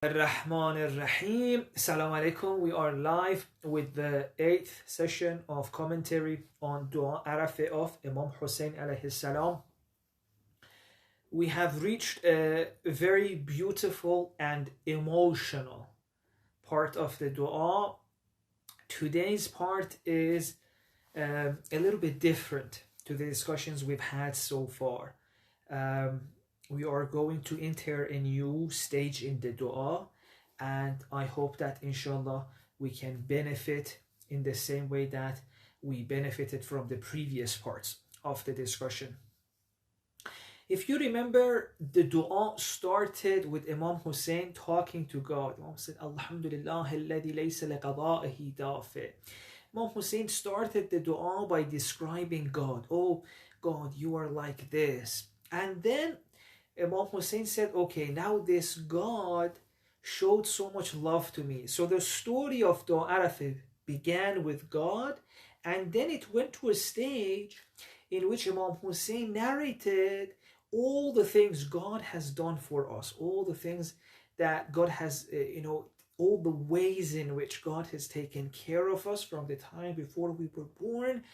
Ar-Rahman Ar-Rahim. Assalamu alaikum. We are live with the 8th session of commentary on Dua Arafah of Imam Hussein alayhi salam. We have reached a very beautiful and emotional part of the dua. Today's part is a little bit different to the discussions we've had so far. We are going to enter a new stage in the dua, and I hope that inshallah we can benefit in the same way that we benefited from the previous parts of the discussion. If you remember, the dua started with Imam Hussein talking to God. Imam said, Alhamdulillah alladhi laysa liqada'ihi dafi'. Imam Hussein started the dua by describing God. Oh God, you are like this. And then Imam Hussein said, okay, now this God showed so much love to me. So the story of Dua Arafah began with God, and then it went to a stage in which Imam Hussein narrated all the things God has done for us, all the things that God has, all the ways in which God has taken care of us from the time before we were born,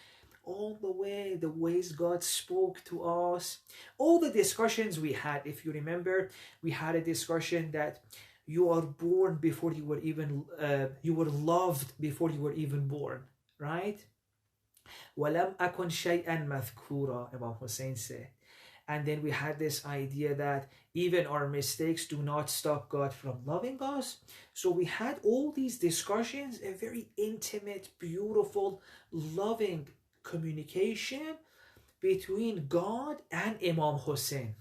all the way, the ways God spoke to us, all the discussions we had. If you remember, we had a discussion that you are born before you were even, you were loved before you were even born, right? وَلَمْ أَكُنْ شَيْئًا مَذْكُورًا, Imam Hussein said. And then we had this idea that even our mistakes do not stop God from loving us. So we had all these discussions, a very intimate, beautiful, loving communication between God and Imam Hussein.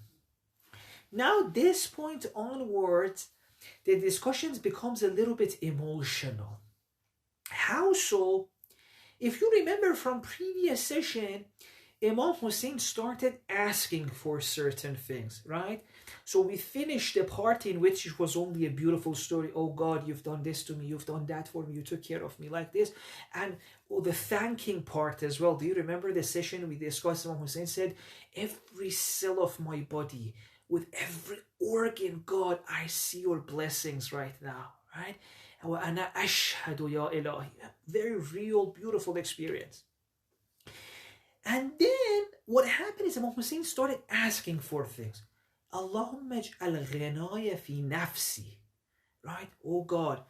Now, this point onwards, the discussions becomes a little bit emotional. How so? If you remember from previous session, Imam Hussein started asking for certain things, right? So we finished the part in which it was only a beautiful story. Oh God, you've done this to me, you've done that for me, you took care of me like this. And the thanking part as well. Do you remember the session we discussed? Imam Hussein said, every cell of my body, with every organ, God, I see your blessings right now, right? وَأَنَا أَشْهَدُ يَا إِلَهِ. Very real, beautiful experience. And then what happened is Imam Hussein started asking for things. Allahumma ij'al ghinaya fi nafsi. Right? Oh God,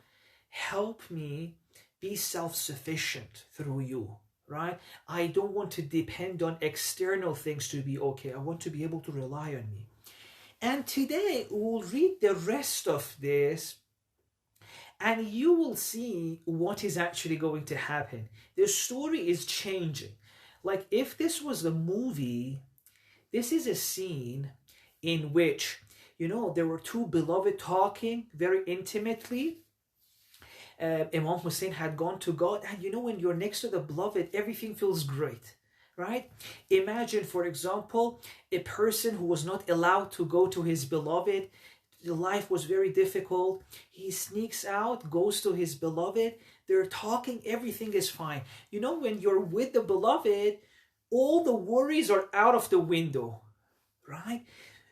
help me be self-sufficient through you. Right? I don't want to depend on external things to be okay. I want to be able to rely on me. And today we'll read the rest of this, and you will see what is actually going to happen. The story is changing. Like if this was a movie, this is a scene in which, there were two beloved talking very intimately. Imam Hussein had gone to God, and when you're next to the beloved, everything feels great, right? Imagine, for example, a person who was not allowed to go to his beloved. The life was very difficult. He sneaks out, goes to his beloved. They're talking, everything is fine. When you're with the beloved, all the worries are out of the window, right?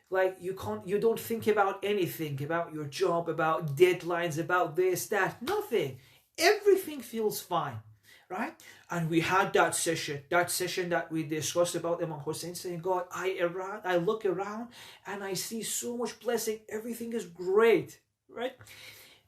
Like you don't think about anything, about your job, about deadlines, about this, that, nothing. Everything feels fine, right? And we had that session that we discussed about Imam Hussein saying, God, I look around and I see so much blessing. Everything is great, right?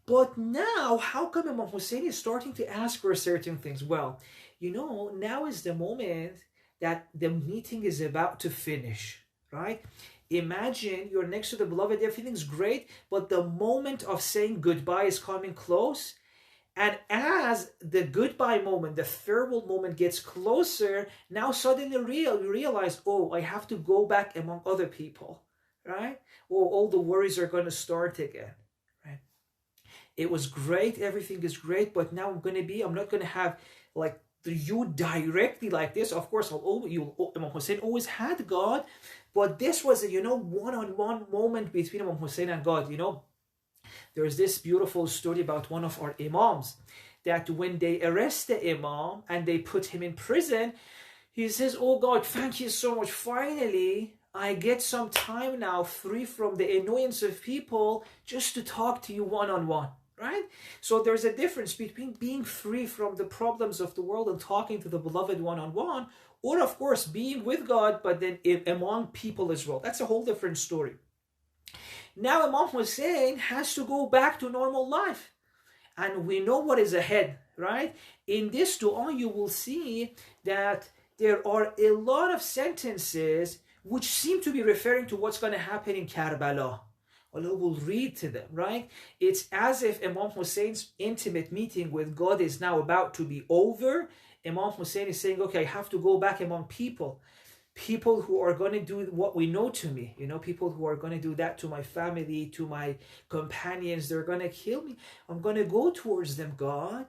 But now, how come Imam Hussein is starting to ask for certain things? Well, now is the moment that the meeting is about to finish, right? Imagine you're next to the beloved, everything's great, but the moment of saying goodbye is coming close. And as the goodbye moment, the farewell moment gets closer, now suddenly you realize, oh, I have to go back among other people, right? Oh, all the worries are going to start again, right? It was great, everything is great, but now I'm not going to have like you directly like this. Of course, Imam Hussein always had God, but this was a, one-on-one moment between Imam Hussein and God, There's this beautiful story about one of our imams, that when they arrest the imam and they put him in prison, he says, oh God, thank you so much. Finally, I get some time now free from the annoyance of people just to talk to you one-on-one, right? So there's a difference between being free from the problems of the world and talking to the beloved one-on-one, or of course being with God, but then among people as well. That's a whole different story. Now Imam Hussein has to go back to normal life. And we know what is ahead, right? In this dua, you will see that there are a lot of sentences which seem to be referring to what's going to happen in Karbala. Allah will read to them, right? It's as if Imam Hussein's intimate meeting with God is now about to be over. Imam Hussein is saying, okay, I have to go back among people who are going to do what we know to me, people who are going to do that to my family, to my companions. They're going to kill me. I'm going to go towards them, God,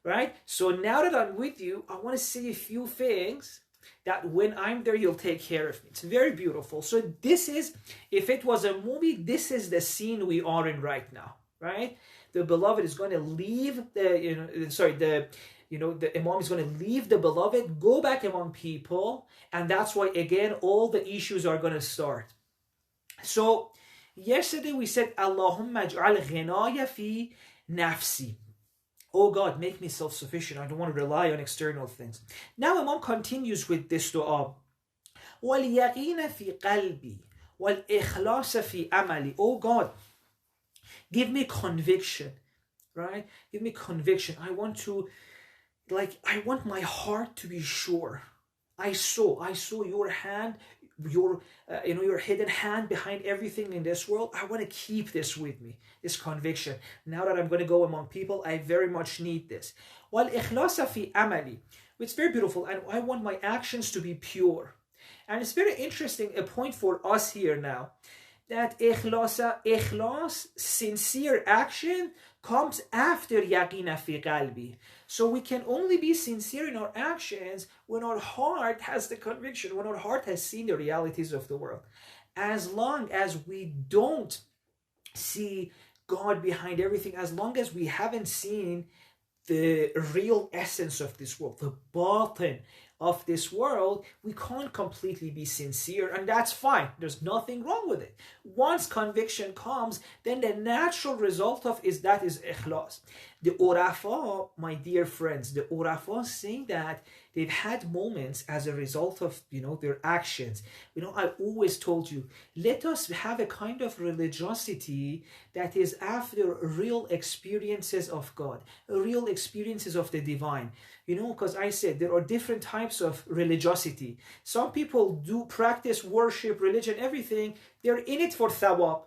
right? So now that I'm with you, I want to say a few things that when I'm there, you'll take care of me. It's very beautiful. So this is, if it was a movie, this is the scene we are in right now, right? The beloved is going to leave the Imam is going to leave the beloved, go back among people, and that's why, again, all the issues are going to start. So, yesterday we said, Allahumma ij'al ghinaya fi nafsi. Oh God, make me self-sufficient. I don't want to rely on external things. Now Imam continues with this dua. وَالْيَقِينَ فِي قَلْبِي وَالْإِخْلَاصَ فِي أَمَلِي. Oh God, give me conviction, right? Give me conviction. I want my heart to be sure. I saw your hand, your hidden hand behind everything in this world. I want to keep this with me, this conviction. Now that I'm going to go among people, I very much need this. وَالْإِخْلَاصَ فِي أَمَلِي. It's very beautiful, and I want my actions to be pure. And it's very interesting, a point for us here now, that ikhlas, sincere action, comes after yaqina fi qalbi. So we can only be sincere in our actions when our heart has the conviction, when our heart has seen the realities of the world. As long as we don't see God behind everything, as long as we haven't seen the real essence of this world, the batin of this world, we can't completely be sincere, and that's fine. There's nothing wrong with it. Once conviction comes, then the natural result of that is ikhlas. The Arafah, my dear friends, the Arafah saying that they've had moments as a result of their actions. I always told you, let us have a kind of religiosity that is after real experiences of God, real experiences of the divine. Because I said there are different types of religiosity. Some people do practice worship, religion, everything. They're in it for thawab.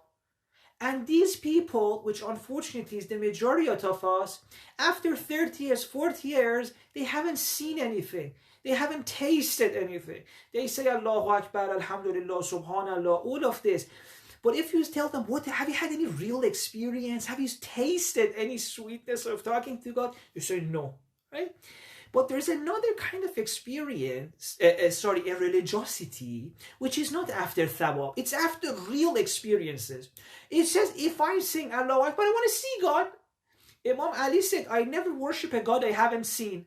And these people, which unfortunately is the majority of us, after 30 years, 40 years, they haven't seen anything. They haven't tasted anything. They say Allahu Akbar, Alhamdulillah, Subhanallah, all of this. But if you tell them, have you had any real experience? Have you tasted any sweetness of talking to God? You say no, right? But there's another kind of experience, a religiosity, which is not after thawab. It's after real experiences. It says, if I sing Allahu Akbar, I want to see God. Imam Ali said, I never worship a God I haven't seen.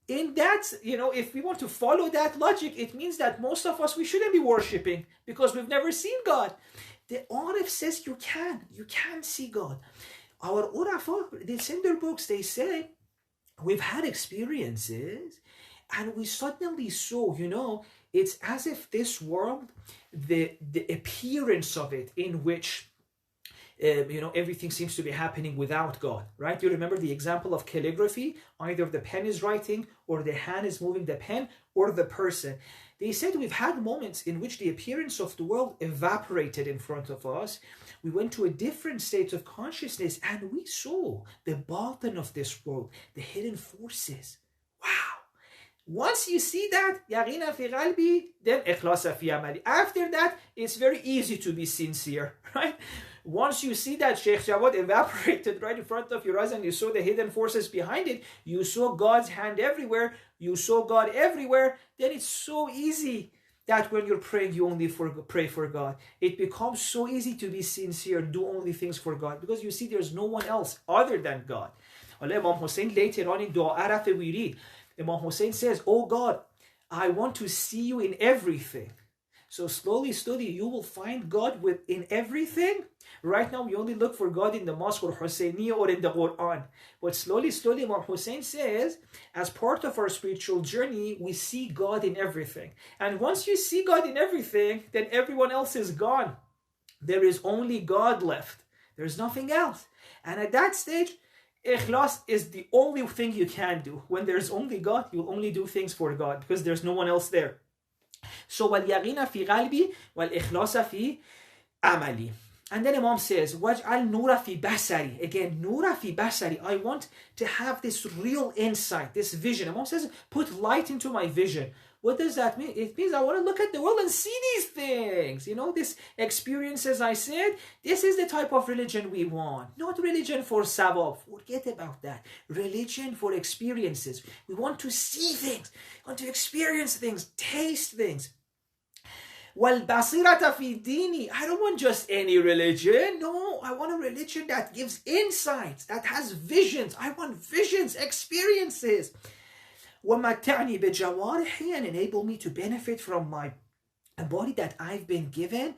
In that, if we want to follow that logic, it means that most of us, we shouldn't be worshiping because we've never seen God. The Arif says you can see God. Our Arafah, they send their books, they say, we've had experiences and we suddenly saw, it's as if this world, the appearance of it in which, everything seems to be happening without God, right? You remember the example of calligraphy, either the pen is writing or the hand is moving the pen or the person. They said we've had moments in which the appearance of the world evaporated in front of us. We went to a different state of consciousness and we saw the batin of this world, the hidden forces. Wow. Once you see that, yaqina fi qalbi, then ikhlasa fi amali. After that, it's very easy to be sincere, right? Once you see that Sheikh Jawad evaporated right in front of your eyes and you saw the hidden forces behind it, you saw God's hand everywhere, you saw God everywhere, then it's so easy that when you're praying, you only pray for God. It becomes so easy to be sincere, do only things for God, because you see there's no one else other than God. Imam Hussein later on in Dua Arafah we read, Imam Hussein says, oh God, I want to see you in everything. So slowly, you will find God within everything. Right now, we only look for God in the mosque or Husainiya or in the Quran. But slowly, Imam Hussein says, as part of our spiritual journey, we see God in everything. And once you see God in everything, then everyone else is gone. There is only God left. There's nothing else. And at that stage, ikhlas is the only thing you can do. When there's only God, you'll only do things for God because there's no one else there. So وَالْيَقِينَ فِي قَلْبِي وَالْإِخْلَاصَ فِي عَمَلِي. And then Imam says, وَاجْعَلْ نُورَ فِي بَصَرِي. Again, نُورَ فِي بَصَرِي. I want to have this real insight, this vision. Imam says, put light into my vision. What does that mean? It means I want to look at the world and see these things. You know, this experience, as I said, this is the type of religion we want. Not religion for sawab. Forget about that. Religion for experiences. We want to see things. We want to experience things, taste things. وَالْبَصِيرَةَ فِي دِينِي. I don't want just any religion. No, I want a religion that gives insights, that has visions. I want visions, experiences. وَمَتَّعْنِي بِجَوَارِحِي. And enable me to benefit from my body that I've been given.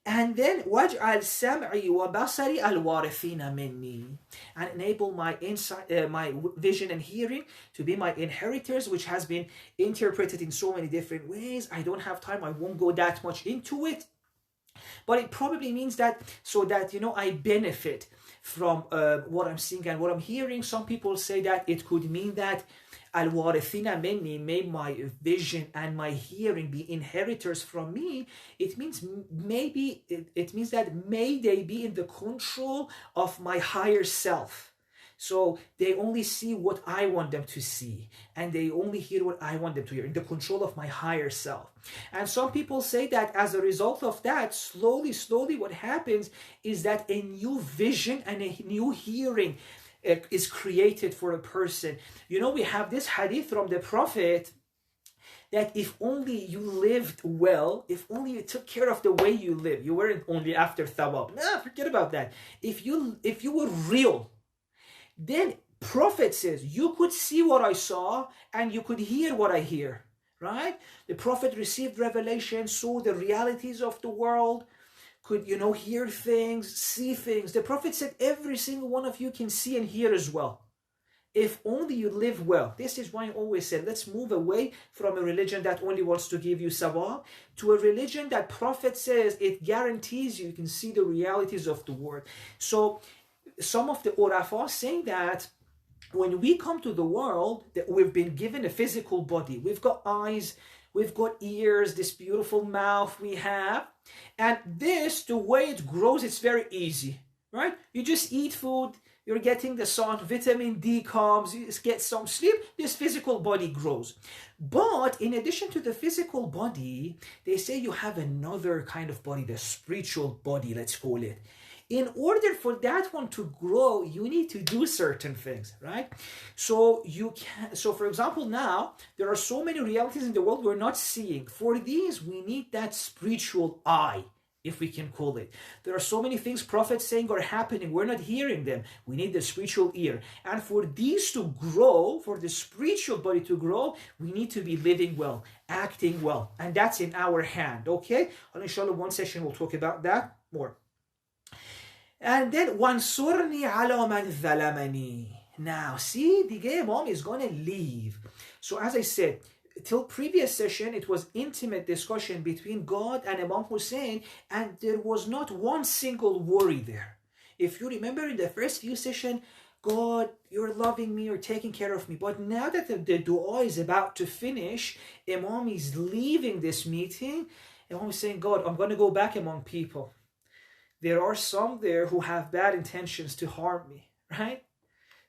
And then وَاجْعَلْ سَمْعِي وَبَصَرِي الْوَارِثِينَ مِنِّي. And enable my insight, my vision and hearing to be my inheritors, which has been interpreted in so many different ways. I don't have time. I won't go that much into it. But it probably means that so that, you know, I benefit from what I'm seeing and what I'm hearing. Some people say that it could mean that Al-Warithina minni, may my vision and my hearing be inheritors from me. It means maybe, it means that may they be in the control of my higher self. So they only see what I want them to see, and they only hear what I want them to hear, in the control of my higher self. And some people say that as a result of that, slowly what happens is that a new vision and a new hearing is created for a person. You know, we have this hadith from the Prophet that if only you lived well, if only you took care of the way you live, you weren't only after thawab. Nah, forget about that. If you were real, then Prophet says you could see what I saw and you could hear what I hear, right? The Prophet received revelation, saw the realities of the world, could, you know, hear things, see things. The Prophet said every single one of you can see and hear as well. If only you live well. This is why I always said, let's move away from a religion that only wants to give you sawab to a religion that Prophet says it guarantees you can see the realities of the world. So some of the Arafah saying that when we come to the world, that we've been given a physical body. We've got eyes, we've got ears, this beautiful mouth we have. And this, the way it grows, it's very easy, right? You just eat food, you're getting the sun, vitamin D comes, you get some sleep, this physical body grows. But in addition to the physical body, they say you have another kind of body, the spiritual body, let's call it. In order for that one to grow, you need to do certain things, right? So for example, now there are so many realities in the world we're not seeing. For these, we need that spiritual eye, if we can call it. There are so many things prophets saying are happening. We're not hearing them. We need the spiritual ear. And for these to grow, for the spiritual body to grow, we need to be living well, acting well. And that's in our hand, okay? And inshallah, one session we'll talk about that more. And then وَانْصُرْنِي عَلَى مَنْ ظَلَمَنِي. Now, see, the Imam is going to leave. So as I said, till previous session, it was intimate discussion between God and Imam Hussein, and there was not one single worry there. If you remember in the first few sessions, God, you're loving me, you're taking care of me. But now that the dua is about to finish, Imam is leaving this meeting. Imam is saying, God, I'm going to go back among people. There are some there who have bad intentions to harm me, right?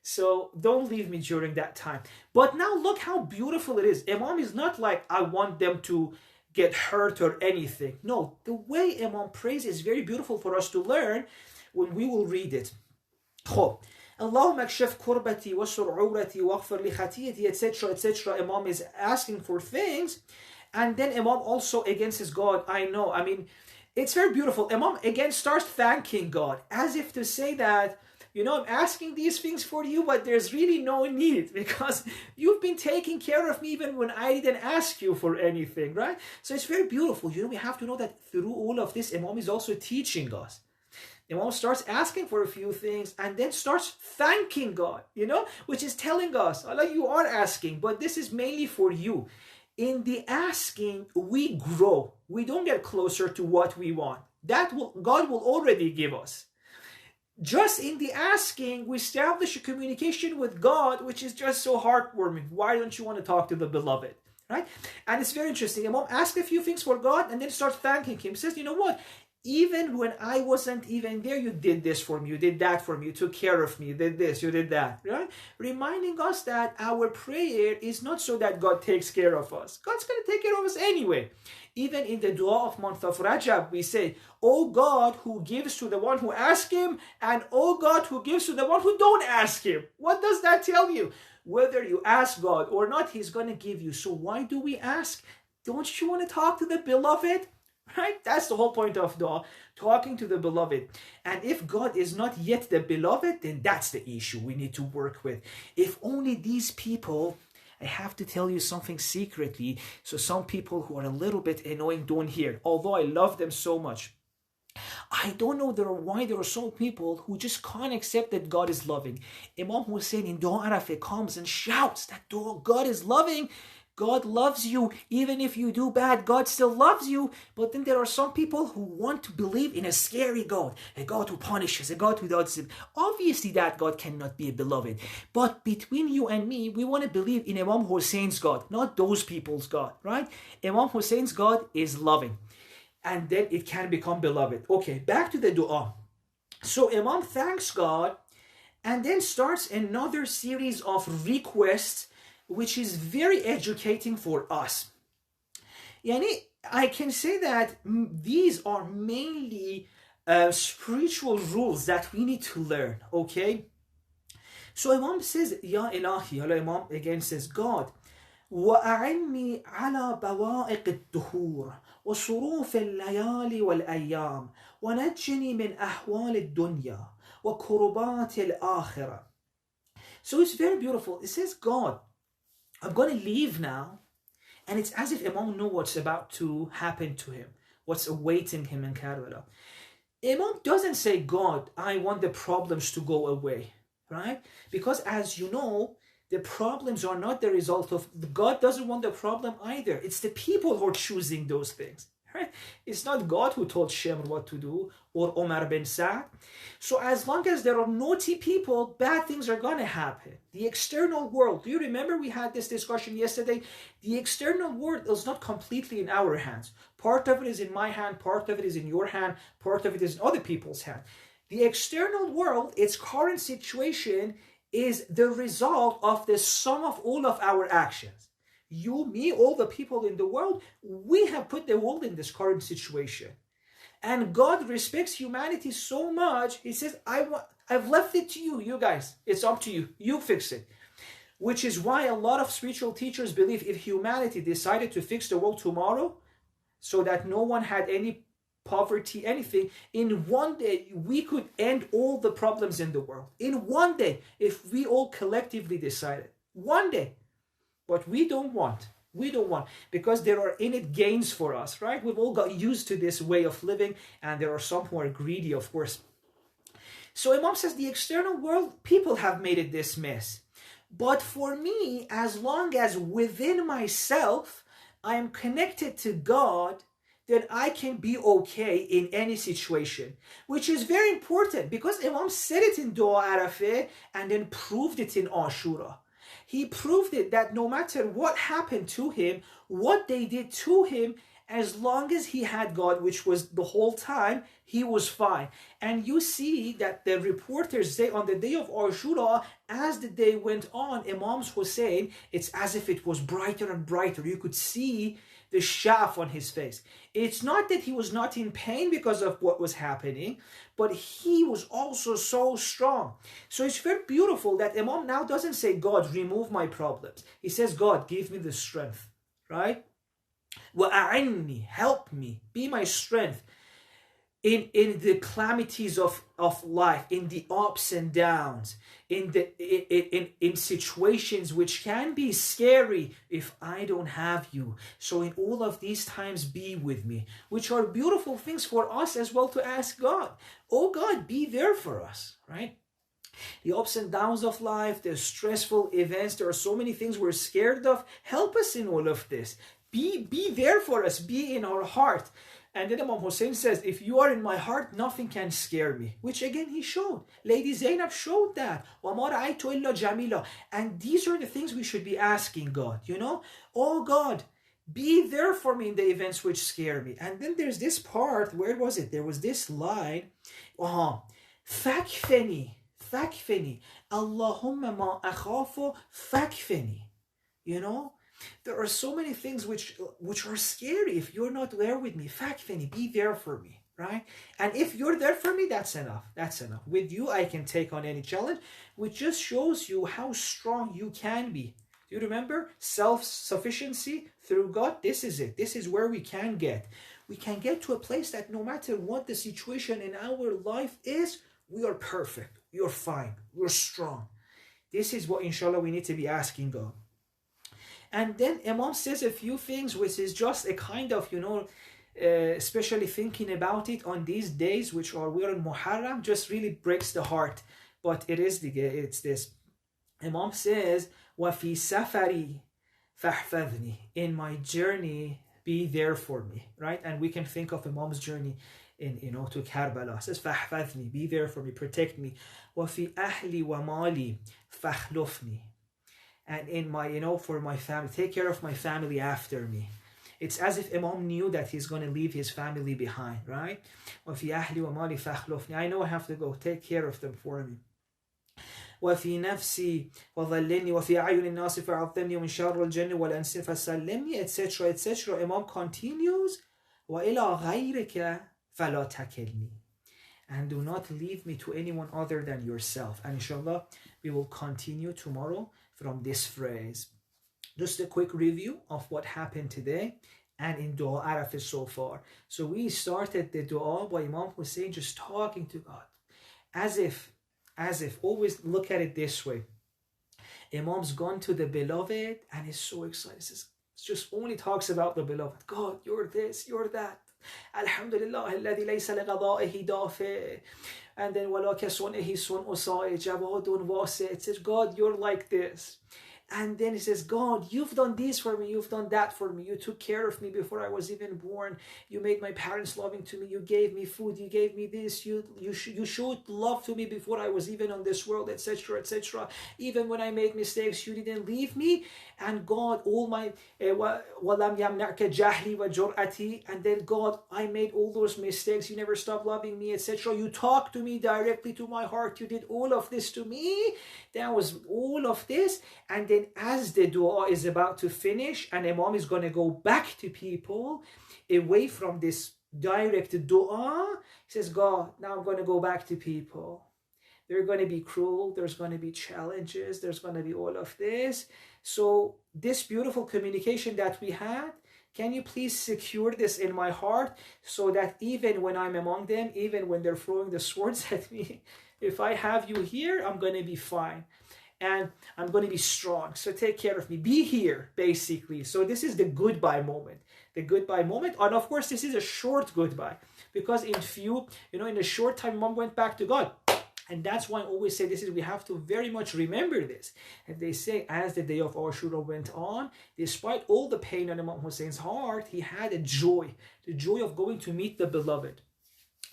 So don't leave me during that time. But now look how beautiful it is. Imam is not like, I want them to get hurt or anything. No, the way Imam prays is very beautiful for us to learn when we will read it. خب اللهم اكشف كربتي واستر عورتي واغفر لي خطيئتي, etc., etc. Imam is asking for things. And then Imam also against his God. It's very beautiful. Imam again starts thanking God as if to say that, I'm asking these things for you, but there's really no need because you've been taking care of me even when I didn't ask you for anything, right? So it's very beautiful. We have to know that through all of this, Imam is also teaching us. Imam starts asking for a few things and then starts thanking God, which is telling us, Allah, you are asking, but this is mainly for you. In the asking, we grow. We don't get closer to what we want. God will already give us. Just in the asking, we establish a communication with God, which is just so heartwarming. Why don't you want to talk to the beloved? Right? And it's very interesting. Imam asked a few things for God and then starts thanking him. He says, you know what? Even when I wasn't even there, you did this for me, you did that for me, you took care of me, you did this, you did that, right? Reminding us that our prayer is not so that God takes care of us. God's going to take care of us anyway. Even in the dua of month of Rajab, we say, oh God, who gives to the one who asks him, and oh God, who gives to the one who don't ask him. What does that tell you? Whether you ask God or not, he's going to give you. So why do we ask? Don't you want to talk to the beloved? Right? That's the whole point of dua, talking to the beloved. And if God is not yet the beloved, then that's the issue we need to work with. If only these people, I have to tell you something secretly, so some people who are a little bit annoying don't hear, although I love them so much. I don't know why there are some people who just can't accept that God is loving. Imam Hussein in Dua Arafah comes and shouts that God is loving. God loves you. Even if you do bad, God still loves you. But then there are some people who want to believe in a scary God, a God who punishes, a God who does it. Obviously that God cannot be a beloved. But between you and me, we want to believe in Imam Hussein's God, not those people's God, right? Imam Hussein's God is loving. And then it can become beloved. Okay, back to the dua. So Imam thanks God and then starts another series of requests, which is very educating for us. I can say that these are mainly spiritual rules that we need to learn, okay? So Imam says, Ya Ilahi, Imam again says, God, وأعني على بوائق الدهور وصروف الليالي والأيام ونجني من أحوال الدنيا وكربات الآخرة. So it's very beautiful. It says, God, I'm going to leave now. And it's as if Imam knew what's about to happen to him, what's awaiting him in Karbala. Imam doesn't say, God, I want the problems to go away, right? Because as you know, the problems are not the result of, God doesn't want the problem either. It's the people who are choosing those things, right? It's not God who told Shemr what to do or Omar bin Sa'd. So as long as there are naughty people, bad things are going to happen. The external world, do you remember we had this discussion yesterday? The external world is not completely in our hands. Part of it is in my hand, part of it is in your hand, part of it is in other people's hand. The external world, its current situation, is the result of the sum of all of our actions. You, me, all the people in the world, we have put the world in this current situation. And God respects humanity so much, He says, I've left it to you, you guys. It's up to you. You fix it. Which is why a lot of spiritual teachers believe if humanity decided to fix the world tomorrow, so that no one had any poverty, anything, in one day we could end all the problems in the world. In one day, if we all collectively decided. One day. But we don't want. We don't want. Because there are in it gains for us, right? We've all got used to this way of living, and there are some who are greedy, of course. So Imam says the external world, people have made it this mess. But for me, as long as within myself I am connected to God, then I can be okay in any situation, which is very important because Imam said it in Dua Arafah and then proved it in Ashura. He proved it that no matter what happened to him, what they did to him, as long as he had God, which was the whole time, he was fine. And you see that the reporters say on the day of Ashura, as the day went on, Imam's Hussein, it's as if it was brighter and brighter. You could see the shaf on his face. It's not that he was not in pain because of what was happening, but he was also so strong. So it's very beautiful that Imam now doesn't say, God, remove my problems. He says, God, give me the strength, right? وَأَعِنِّي, help me, be my strength. in the calamities of life, in the ups and downs, in situations which can be scary if I don't have you. So in all of these times, be with me, which are beautiful things for us as well to ask God. Oh God, be there for us, right? The ups and downs of life, the stressful events, there are so many things we're scared of. Help us in all of this. Be there for us, be in our heart. And then Imam Hussein says, if you are in my heart, nothing can scare me. Which again, he showed. Lady Zainab showed that. وَمَا رَأَيْتُ إِلَّا جَمِيلًا. And these are the things we should be asking God, you know? Oh God, be there for me in the events which scare me. And then there's this part, where was it? There was this line, فَكْفَنِي Allahumma ma akhafu fakfini. You know, there are so many things which are scary. If you're not there with me, fakfini, be there for me, right? And if you're there for me, that's enough. That's enough. With you, I can take on any challenge, which just shows you how strong you can be. Do you remember? Self-sufficiency through God. This is it. This is where we can get. We can get to a place that no matter what the situation in our life is, we are perfect. We are fine. We're strong. This is what, inshallah, we need to be asking God. And then Imam says a few things which is just a kind of, you know, especially thinking about it on these days, which are we're in Muharram, just really breaks the heart. But it's this. Imam says, وَفِي سَفَرِي فَاحْفَظْنِي. In my journey, be there for me, right? And we can think of Imam's journey to Karbala. It says, فَاحْفَظْنِي, be there for me, protect me. وَفِي أَهْلِي وَمَالِي فَاخْلُفْنِي. And in my, for my family, take care of my family after me. It's as if Imam knew that he's going to leave his family behind, right? وَفِي أَهْلِي وَمَالِي فَاخْلُفْنِي. I know I have to go, take care of them for me. وفي نفسي وظلني وفي أعين الناس فعظمني ومن شر الجن والإنس فسلمني, etc., etc. Imam continues, وإلى غيرك فلا تكلني. And do not leave me to anyone other than yourself. And inshallah, we will continue tomorrow from this phrase. Just a quick review of what happened today and in Dua Arafah so far. So we started the dua by Imam Hussein just talking to God, as if, always look at it this way. Imam's gone to the beloved and he's so excited. It just only talks about the beloved. God, you're this, you're that. Alhamdulillah, alladhi laysa lighada'ihi dafi. And then wala kasunihi sun'u sa'i jawadun wasi. It says, God, you're like this. And then he says, God, you've done this for me, you've done that for me. You took care of me before I was even born. You made my parents loving to me. You gave me food. You gave me this. You showed love to me before I was even on this world, etc., etc. Even when I made mistakes, you didn't leave me. And God, all my وَلَمْ يَمْنَعْكَ جَهْلِي وَجُرْأَتِي. And then God, I made all those mistakes. You never stopped loving me, etc. You talked to me directly to my heart. You did all of this to me. That was all of this. And then as the dua is about to finish and Imam is going to go back to people away from this direct dua, he says, God, now I'm going to go back to people. They're going to be cruel. There's going to be challenges. There's going to be all of this. So this beautiful communication that we had, can you please secure this in my heart so that even when I'm among them, even when they're throwing the swords at me, if I have you here, I'm going to be fine. And I'm going to be strong. So take care of me. Be here, basically. So this is the goodbye moment. The goodbye moment. And of course, this is a short goodbye. Because in a short time, Mom went back to God. And that's why I always say this is, we have to very much remember this. And they say, as the day of Ashura went on, despite all the pain on Imam Hussein's heart, he had a joy. The joy of going to meet the beloved.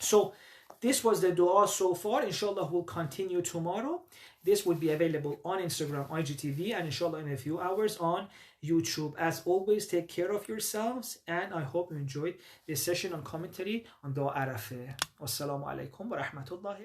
So this was the dua so far. Inshallah, we'll continue tomorrow. This will be available on Instagram, IGTV, and inshallah in a few hours on YouTube. As always, take care of yourselves, and I hope you enjoyed this session on commentary on Dua Arafah. Wassalamu alaikum wa rahmatullahi.